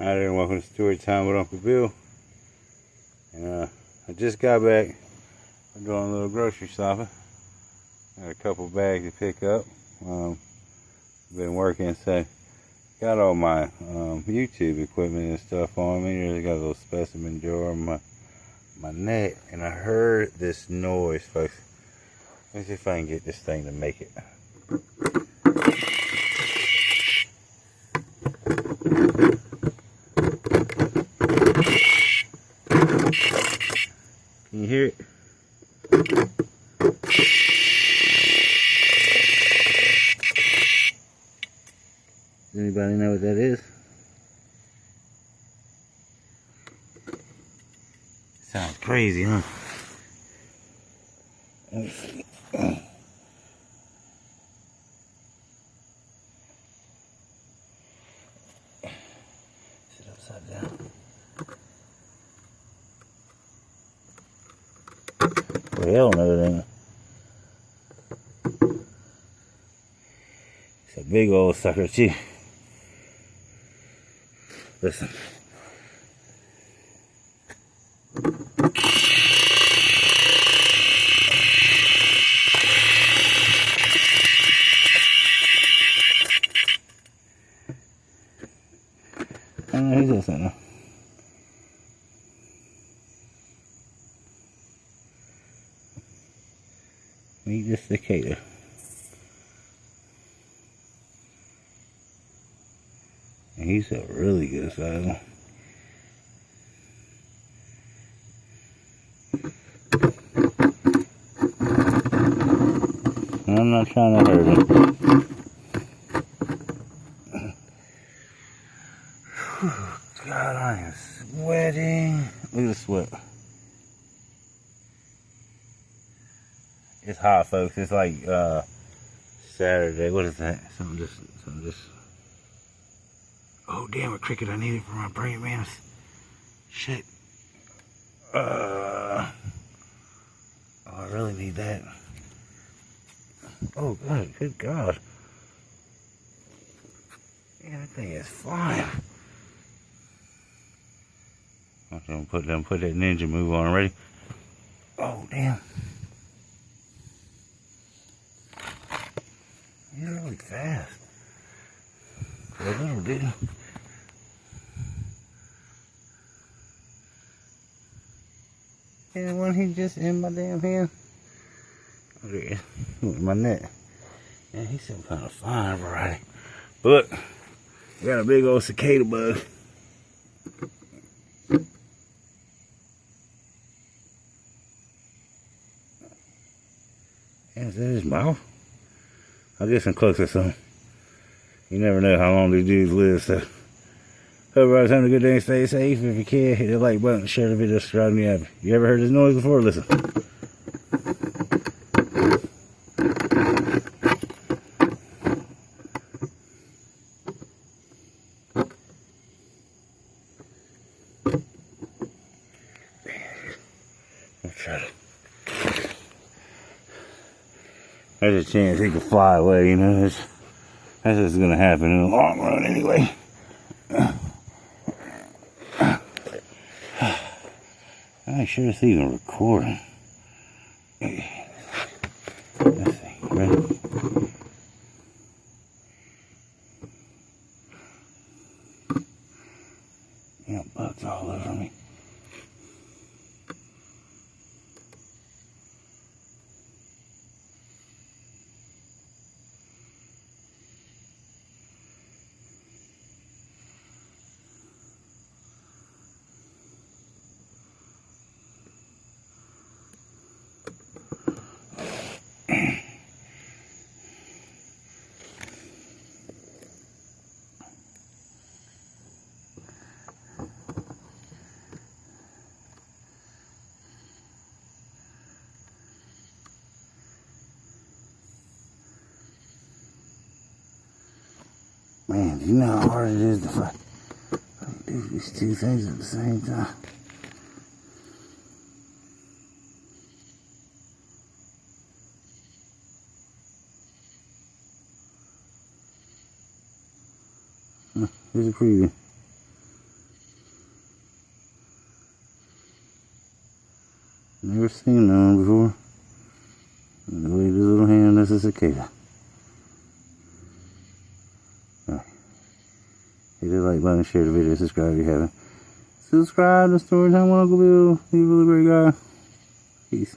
Hi there, and welcome to Story Time with Uncle Bill. And I just got back. I'm doing a little grocery shopping. Got a couple bags to pick up. Been working, so got all my YouTube equipment and stuff on me. I got a little specimen drawer on my neck, and I heard this noise, folks. Let me see if I can get this thing to make it. Can you hear it? Does anybody know what that is? Sounds crazy, huh? Let me see. Sit upside down. Well, hell no, it ain't. It's a big old sucker, too. Listen. I don't know who's listening now. Meet the cicada. And he's a really good size one. I'm not trying to hurt him. God, I am sweating. Look at the sweat. It's hot, folks. It's like Saturday. What is that? Something just. Oh, damn, a cricket I needed for my praying mantis. Shit. Oh, I really need that. Oh, God. Good God. Man, that thing is flying. I'm gonna put that ninja move on already. Oh, damn. He's really fast. For a little dude. And when he just in my damn hand. Okay, with my net. Yeah, he's some kind of fine variety. But I got a big old cicada bug. Yeah, is that his mouth? I'll get some closer, son. You never know how long these dudes live, so. Hope everybody's having a good day. Stay safe. If you can, hit the like button, share the video, subscribe to me. You ever heard this noise before? Listen. I'll try to. There's a chance he could fly away, you know. That's just gonna happen in the long run anyway. I'm not sure it's even recording. Let's see, ready? Yeah, bugs all over me. Man, do you know how hard it is to do these two things at the same time? Here's a preview. Never seen none before. And the way this little hand, that's a cicada. Alright. Hit the like button, share the video, subscribe if you haven't. Subscribe to Storytime with Uncle Bill. He's a really great guy. Peace.